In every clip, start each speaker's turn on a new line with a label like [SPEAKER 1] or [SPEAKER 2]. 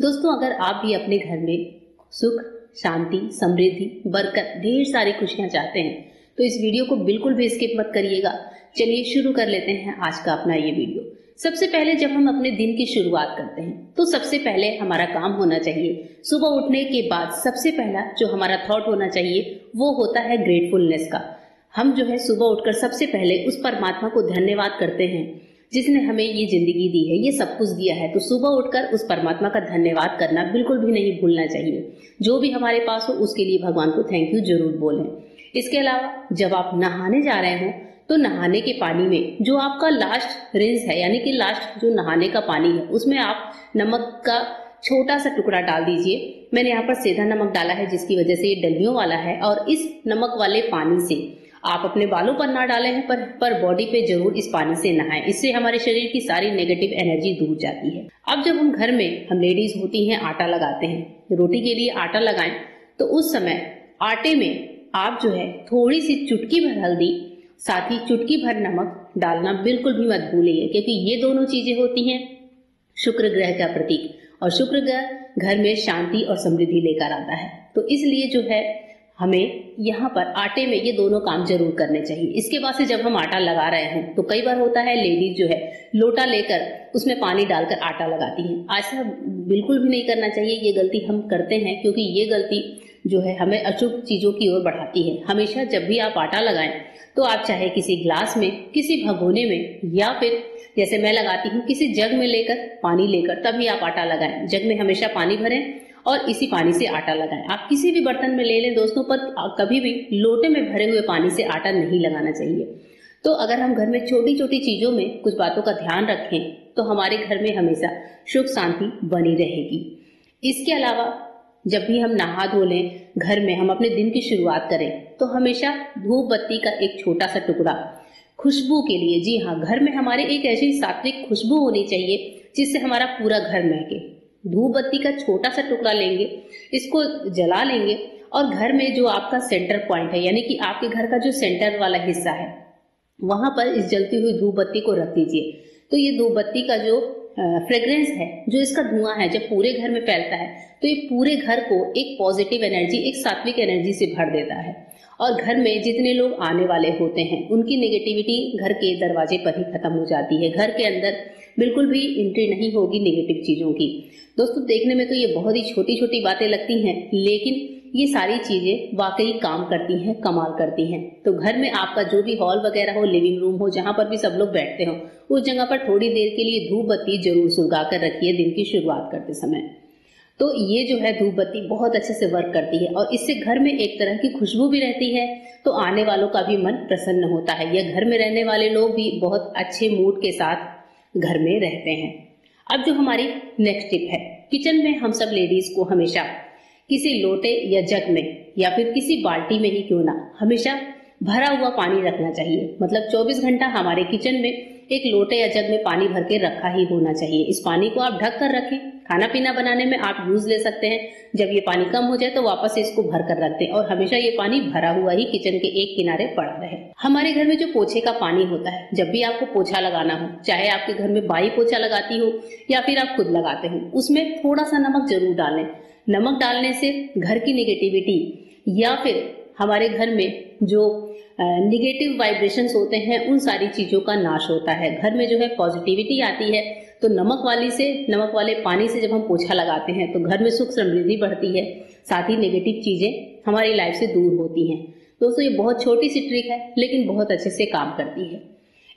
[SPEAKER 1] दोस्तों, अगर आप भी अपने घर में सुख, शांति, समृद्धि, बरकत, ढेर सारी खुशियां चाहते हैं तो इस वीडियो को बिल्कुल भी स्किप मत करिएगा। चलिए शुरू कर लेते हैं आज का अपना ये वीडियो। सबसे पहले जब हम अपने दिन की शुरुआत करते हैं तो सबसे पहले हमारा काम होना चाहिए, सुबह उठने के बाद सबसे पहला जो हमारा थॉट होना चाहिए वो होता है ग्रेटफुलनेस का। हम जो है सुबह उठकर सबसे पहले उस परमात्मा को धन्यवाद करते हैं जिसने हमें ये जिंदगी दी है, ये सब कुछ दिया है। तो सुबह उठकर उस परमात्मा का धन्यवाद करना बिल्कुल भी नहीं भूलना चाहिए। जो भी हमारे पास हो उसके लिए भगवान को थैंक यू जरूर बोलें। इसके अलावा जब आप नहाने जा रहे हो तो नहाने के पानी में जो आपका लास्ट रिंस है, यानी कि लास्ट जो नहाने का पानी है, उसमें आप नमक का छोटा सा टुकड़ा डाल दीजिए। मैंने यहाँ पर सेंधा नमक डाला है जिसकी वजह से ये डलियों वाला है। और इस नमक वाले पानी से आप अपने बालों पर ना डालें हैं पर बॉडी पे जरूर इस पानी से नहाएं। इससे हमारे शरीर की सारी नेगेटिव एनर्जी दूर जाती है। अब जब हम घर में हम लेडीज होती हैं आटा लगाते हैं, रोटी के लिए आटा लगाएं तो उस समय आटे में आप जो है थोड़ी सी चुटकी भर हल्दी, साथ ही चुटकी भर नमक डालना बिल्कुल भी मत भूलिए, क्योंकि ये दोनों चीजें होती हैं शुक्र ग्रह का प्रतीक और शुक्र ग्रह घर में शांति और समृद्धि लेकर आता है। तो इसलिए जो है हमें यहाँ पर आटे में ये दोनों काम जरूर करने चाहिए। इसके बाद से जब हम आटा लगा रहे हैं तो कई बार होता है लेडीज जो है लोटा लेकर उसमें पानी डालकर आटा लगाती हैं। ऐसा बिल्कुल भी नहीं करना चाहिए। ये गलती हम करते हैं क्योंकि ये गलती जो है हमें अशुभ चीजों की ओर बढ़ाती है। हमेशा जब भी आप आटा लगाएं तो आप चाहे किसी ग्लास में, किसी भगोने में, या फिर जैसे मैं लगाती हूँ किसी जग में लेकर पानी लेकर तभी आप आटा लगाएं। जग में हमेशा पानी भरें और इसी पानी से आटा लगाएं। आप किसी भी बर्तन में ले लें दोस्तों, पर कभी भी लोटे में भरे हुए पानी से आटा नहीं लगाना चाहिए। तो अगर हम घर में छोटी छोटी चीजों में कुछ बातों का ध्यान रखें तो हमारे घर में हमेशा सुख शांति बनी रहेगी। इसके अलावा जब भी हम नहा धो लें, घर में हम अपने दिन की शुरुआत करें तो हमेशा धूप बत्ती का एक छोटा सा टुकड़ा खुशबू के लिए, जी हाँ, घर में हमारे एक ऐसी सात्विक खुशबू होनी चाहिए जिससे हमारा पूरा घर महके। धूप बत्ती का छोटा सा टुकड़ा लेंगे, इसको जला लेंगे और घर में जो आपका सेंटर पॉइंट है, यानी कि आपके घर का जो सेंटर वाला हिस्सा है, वहां पर इस जलती हुई धूप बत्ती को रख दीजिए। तो ये धूप बत्ती का जो फ्रेग्रेंस है, जो इसका धुआं है, जब पूरे घर में फैलता है तो ये पूरे घर को एक पॉजिटिव एनर्जी, एक सात्विक एनर्जी से भर देता है। और घर में जितने लोग आने वाले होते हैं उनकी नेगेटिविटी घर के दरवाजे पर ही खत्म हो जाती है। घर के अंदर बिल्कुल भी एंट्री नहीं होगी नेगेटिव चीजों की। दोस्तों, देखने में तो ये बहुत ही छोटी छोटी बातें लगती हैं, लेकिन ये सारी चीजें वाकई काम करती हैं, कमाल करती हैं। तो घर में आपका जो भी हॉल वगैरह हो, लिविंग रूम हो, जहां पर भी सब लोग बैठते हो, उस जगह पर थोड़ी देर के लिए धूप बत्ती जरूर सुलगा कर रखिए दिन की शुरुआत करते समय। तो ये जो है धूप बत्ती बहुत अच्छे से वर्क करती है और इससे घर में एक तरह की खुशबू भी रहती है, तो आने वालों का भी मन प्रसन्न होता है। या घर में रहने वाले लोग भी बहुत अच्छे मूड के साथ घर में रहते हैं। अब जो हमारी नेक्स्ट टिप है, किचन में हम सब लेडीज को हमेशा किसी लोटे या जग में या फिर किसी बाल्टी में ही क्यों ना हमेशा भरा हुआ पानी रखना चाहिए। मतलब 24 घंटा हमारे किचन में एक लोटे या जग में पानी भर के रखा ही होना चाहिए। इस पानी को आप ढक कर रखें। खाना पीना बनाने में आप यूज ले सकते हैं। जब ये पानी कम हो जाए तो वापस से इसको भर कर रख दें और हमेशा ये पानी भरा हुआ ही किचन के एक किनारे पड़ा रहे। हमारे घर में जो पोछे का पानी होता है, जब भी आपको पोछा लगाना हो, चाहे आपके घर में बाई पोछा लगाती हो या फिर आप खुद लगाते हो, उसमें थोड़ा सा नमक जरूर डालें। नमक डालने से घर की नेगेटिविटी या फिर हमारे घर में जो निगेटिव वाइब्रेशंस होते हैं उन सारी चीजों का नाश होता है। घर में जो है पॉजिटिविटी आती है। तो नमक वाले पानी से जब हम पोछा लगाते हैं तो घर में सुख समृद्धि बढ़ती है, साथ ही नेगेटिव चीजें हमारी लाइफ से दूर होती हैं। दोस्तों, ये बहुत छोटी सी ट्रिक है लेकिन बहुत अच्छे से काम करती है।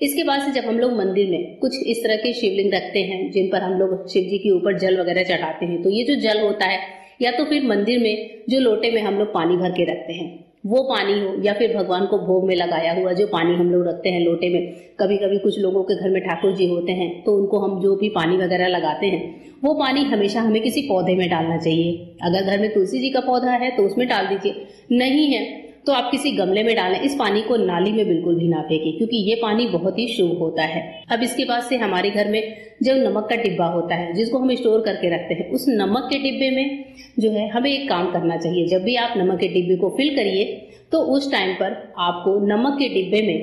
[SPEAKER 1] इसके बाद से जब हम लोग मंदिर में कुछ इस तरह के शिवलिंग रखते हैं जिन पर हम लोग शिव जी के ऊपर जल वगैरह चढ़ाते हैं, तो ये जो जल होता है या तो फिर मंदिर में जो लोटे में हम लोग पानी भर के रखते हैं वो पानी हो, या फिर भगवान को भोग में लगाया हुआ जो पानी हम लोग रखते हैं लोटे में। कभी कभी कुछ लोगों के घर में ठाकुर जी होते हैं तो उनको हम जो भी पानी वगैरह लगाते हैं वो पानी हमेशा हमें किसी पौधे में डालना चाहिए। अगर घर में तुलसी जी का पौधा है तो उसमें डाल दीजिए, नहीं है तो आप किसी गमले में डालें। इस पानी को नाली में बिल्कुल भी ना फेंकें क्योंकि ये पानी बहुत ही शुभ होता है। अब इसके बाद से हमारे घर में जो नमक का डिब्बा होता है जिसको हम स्टोर करके रखते हैं, उस नमक के डिब्बे में जो है हमें एक काम करना चाहिए। जब भी आप नमक के डिब्बे को फिल करिए तो उस टाइम पर आपको नमक के डिब्बे में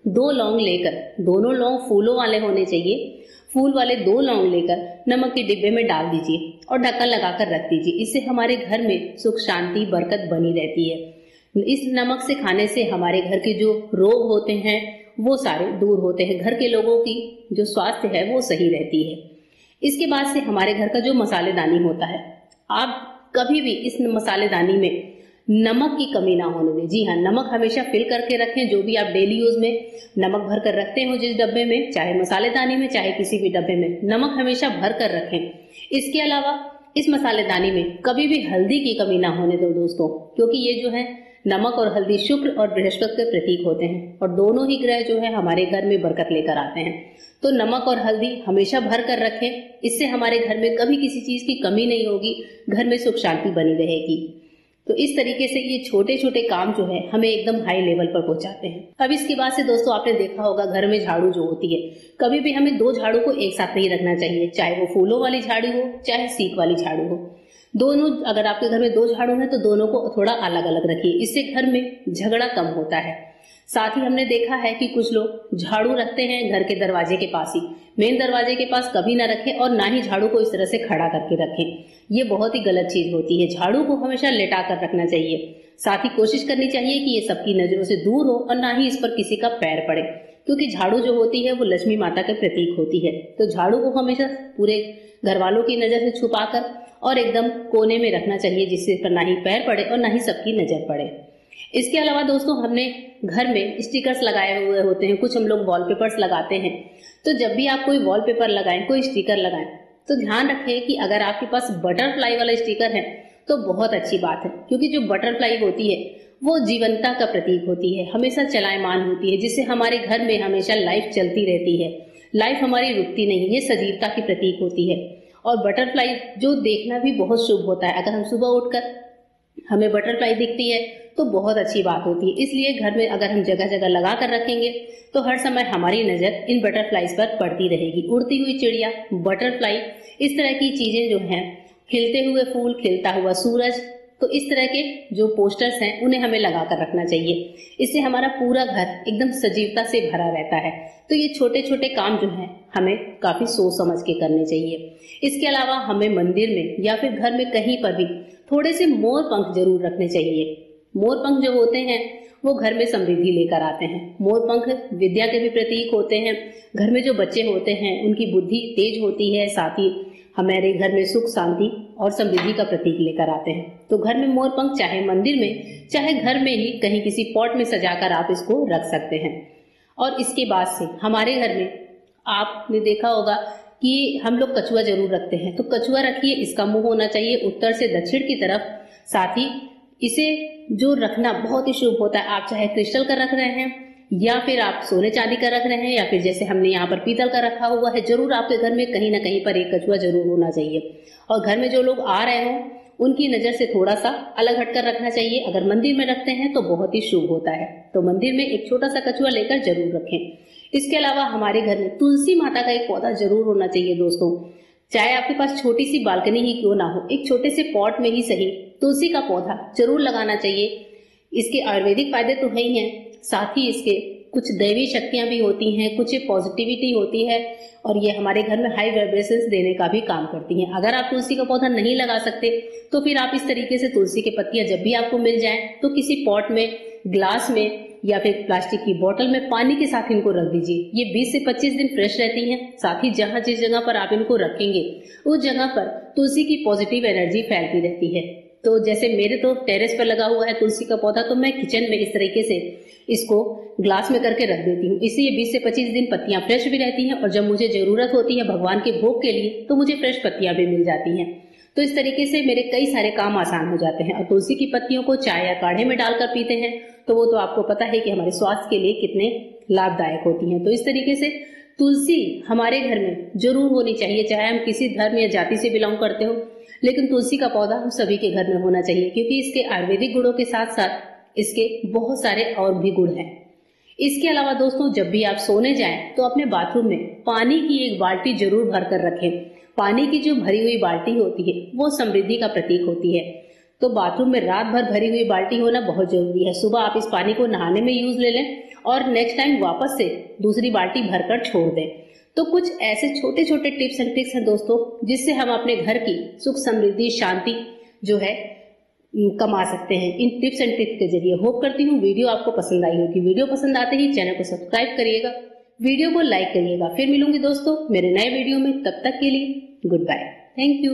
[SPEAKER 1] 2 लौंग लेकर, दोनों लौंग फूलों वाले होने चाहिए, फूल वाले 2 लौंग लेकर नमक के डिब्बे में डाल दीजिए और ढक्कन लगाकर रख दीजिए। इससे हमारे घर में सुख शांति बरकत बनी रहती है। इस नमक से खाने से हमारे घर के जो रोग होते हैं वो सारे दूर होते हैं, घर के लोगों की जो स्वास्थ्य है वो सही रहती है। इसके बाद से हमारे घर का जो मसालेदानी होता है, आप कभी भी इस मसालेदानी में नमक की कमी ना होने दें। जी हाँ, नमक हमेशा फिल करके रखें। जो भी आप डेली यूज में नमक भर कर रखते हो जिस डब्बे में, चाहे मसालेदानी में चाहे किसी भी डब्बे में, नमक हमेशा भर कर रखें। इसके अलावा इस मसालेदानी में कभी भी हल्दी की कमी ना होने दो दोस्तों, क्योंकि ये जो है नमक और हल्दी शुक्र और बृहस्पति के प्रतीक होते हैं और दोनों ही ग्रह जो है हमारे घर में बरकत लेकर आते हैं। तो नमक और हल्दी हमेशा भर कर रखें। इससे हमारे घर में कभी किसी चीज की कमी नहीं होगी, घर में सुख शांति बनी रहेगी। तो इस तरीके से ये छोटे छोटे काम जो है हमें एकदम हाई लेवल पर पहुंचाते हैं। अब इसके बाद से दोस्तों आपने देखा होगा घर में झाड़ू जो होती है, कभी भी हमें 2 झाड़ू को एक साथ नहीं रखना चाहिए, चाहे वो फूलों वाली झाड़ू हो चाहे सीक वाली झाड़ू हो। दोनों, अगर आपके घर में 2 झाड़ू हैं तो दोनों को थोड़ा अलग अलग रखिए, इससे घर में झगड़ा कम होता है। साथ ही हमने देखा है कि कुछ लोग झाड़ू रखते हैं घर के दरवाजे के पास ही, मेन दरवाजे के पास कभी ना रखें और ना ही झाड़ू को इस तरह से खड़ा करके रखें। ये बहुत ही गलत चीज होती है। झाड़ू को हमेशा लेटा कर रखना चाहिए। साथ ही कोशिश करनी चाहिए कि ये सबकी नजरों से दूर हो और ना ही इस पर किसी का पैर पड़े, क्योंकि झाड़ू जो होती है वो लक्ष्मी माता के प्रतीक होती है। तो झाड़ू को हमेशा पूरे घर वालों की नजर से छुपाकर और एकदम कोने में रखना चाहिए, जिससे पर ना ही पैर पड़े और ना ही सबकी नजर पड़े। इसके अलावा दोस्तों हमने घर में स्टिकर्स लगाए हुए होते हैं, कुछ हम लोग वॉलपेपर्स लगाते हैं। तो जब भी आप कोई वॉलपेपर लगाएं, कोई स्टिकर लगाएं, तो ध्यान रखें कि अगर आपके पास बटरफ्लाई वाला स्टिकर है तो बहुत अच्छी बात है, क्योंकि जो बटरफ्लाई होती है वो जीवंतता का प्रतीक होती है, हमेशा चलायमान होती है, जिससे हमारे घर में हमेशा लाइफ चलती रहती है, लाइफ हमारी रुकती नहीं। ये सजीवता की प्रतीक होती है। और बटरफ्लाई जो देखना भी बहुत शुभ होता है। अगर हम सुबह उठकर हमें बटरफ्लाई दिखती है तो बहुत अच्छी बात होती है। इसलिए घर में अगर हम जगह जगह लगा कर रखेंगे तो हर समय हमारी नजर इन बटरफ्लाईज पर पड़ती रहेगी। उड़ती हुई चिड़िया, बटरफ्लाई, इस तरह की चीजें जो हैं, खिलते हुए फूल, खिलता हुआ सूरज, तो इस तरह के जो पोस्टर्स हैं उन्हें हमें लगा कर रखना चाहिए। इससे हमारा पूरा घर एकदम सजीवता से भरा रहता है। तो ये छोटे छोटे काम जो हैं हमें काफी सोच समझ के करने चाहिए। इसके अलावा हमें मंदिर में या फिर घर में कहीं पर भी थोड़े से मोर पंख जरूर रखने चाहिए। मोर पंख जो होते हैं वो घर में समृद्धि लेकर आते हैं। मोर पंख विद्या के भी प्रतीक होते हैं। घर में जो बच्चे होते हैं उनकी बुद्धि तेज होती है, साथ ही हमारे घर में सुख शांति और समृद्धि का प्रतीक लेकर आते हैं। तो घर में मोर पंख चाहे मंदिर में चाहे घर में ही कहीं किसी पॉट में सजाकर आप इसको रख सकते हैं। और इसके बाद से हमारे घर में आपने देखा होगा कि हम लोग कछुआ जरूर रखते हैं। तो कछुआ रखिए, इसका मुंह होना चाहिए उत्तर से दक्षिण की तरफ। साथ ही इसे जो रखना बहुत ही शुभ होता है। आप चाहे क्रिस्टल का रख रहे हैं या फिर आप सोने चांदी का रख रहे हैं या फिर जैसे हमने यहाँ पर पीतल का रखा हुआ है, जरूर आपके घर में कहीं ना कहीं पर एक कछुआ जरूर होना चाहिए। और घर में जो लोग आ रहे हो उनकी नजर से थोड़ा सा अलग हटकर रखना चाहिए। अगर मंदिर में रखते हैं तो बहुत ही शुभ होता है। तो मंदिर में एक छोटा सा कछुआ लेकर जरूर रखें। इसके अलावा हमारे घर में तुलसी माता का एक पौधा जरूर होना चाहिए दोस्तों। चाहे आपके पास छोटी सी बालकनी ही क्यों ना हो, एक छोटे से पॉट में ही सही तुलसी का पौधा जरूर लगाना चाहिए। इसके आयुर्वेदिक फायदे तो है ही हैं, साथ ही इसके कुछ दैवी शक्तियां भी होती हैं, कुछ पॉजिटिविटी होती है और ये हमारे घर में हाई वाइब्रेशंस देने का भी काम करती हैं। अगर आप तुलसी का पौधा नहीं लगा सकते तो फिर आप इस तरीके से तुलसी के पत्तियां जब भी आपको मिल जाएं तो किसी पॉट में, ग्लास में या फिर प्लास्टिक की बोतल में पानी के साथ इनको रख दीजिए। ये 20 से 25 दिन फ्रेश रहती हैं। साथ ही जहां जिस जगह पर आप इनको रखेंगे उस जगह पर तुलसी की पॉजिटिव एनर्जी फैलती रहती है। तो जैसे मेरे तो टेरेस पर लगा हुआ है तुलसी का पौधा, तो मैं किचन में इस तरीके से इसको ग्लास में करके रख देती हूँ। इससे ये 20 से 25 दिन पत्तियां फ्रेश भी रहती हैं और जब मुझे जरूरत होती है भगवान के भोग के लिए तो मुझे फ्रेश पत्तियां भी मिल जाती हैं। तो इस तरीके से मेरे कई सारे काम आसान हो जाते हैं। और तुलसी की पत्तियों को चाय या काढ़े में डालकर पीते हैं तो वो तो आपको पता है कि हमारे स्वास्थ्य के लिए कितने लाभदायक होती हैं। तो इस तरीके से तुलसी हमारे घर में जरूर होनी चाहिए, चाहे हम किसी धर्म या जाति से बिलोंग करते हो, लेकिन तुलसी का पौधा हम सभी के घर में होना चाहिए, क्योंकि इसके आयुर्वेदिक गुणों के साथ साथ इसके बहुत सारे और भी गुण हैं। इसके अलावा दोस्तों जब भी आप सोने जाएं तो अपने बाथरूम में पानी की एक बाल्टी जरूर भर कर रखें। पानी की जो भरी हुई बाल्टी होती है वो समृद्धि का प्रतीक होती है। तो बाथरूम में रात भर भरी हुई बाल्टी होना बहुत जरूरी है। सुबह आप इस पानी को नहाने में यूज ले लें और नेक्स्ट टाइम वापस से दूसरी बाल्टी भरकर छोड़ दें। तो कुछ ऐसे छोटे छोटे टिप्स एंड ट्रिक्स हैं दोस्तों, जिससे हम अपने घर की सुख समृद्धि शांति जो है कमा सकते हैं इन टिप्स एंड ट्रिक्स के जरिए। होप करती हूँ वीडियो आपको पसंद आई होगी। वीडियो पसंद आते ही चैनल को सब्सक्राइब करिएगा, वीडियो को लाइक करिएगा। फिर मिलूंगी दोस्तों मेरे नए वीडियो में, तब तक के लिए गुड बाय, थैंक यू।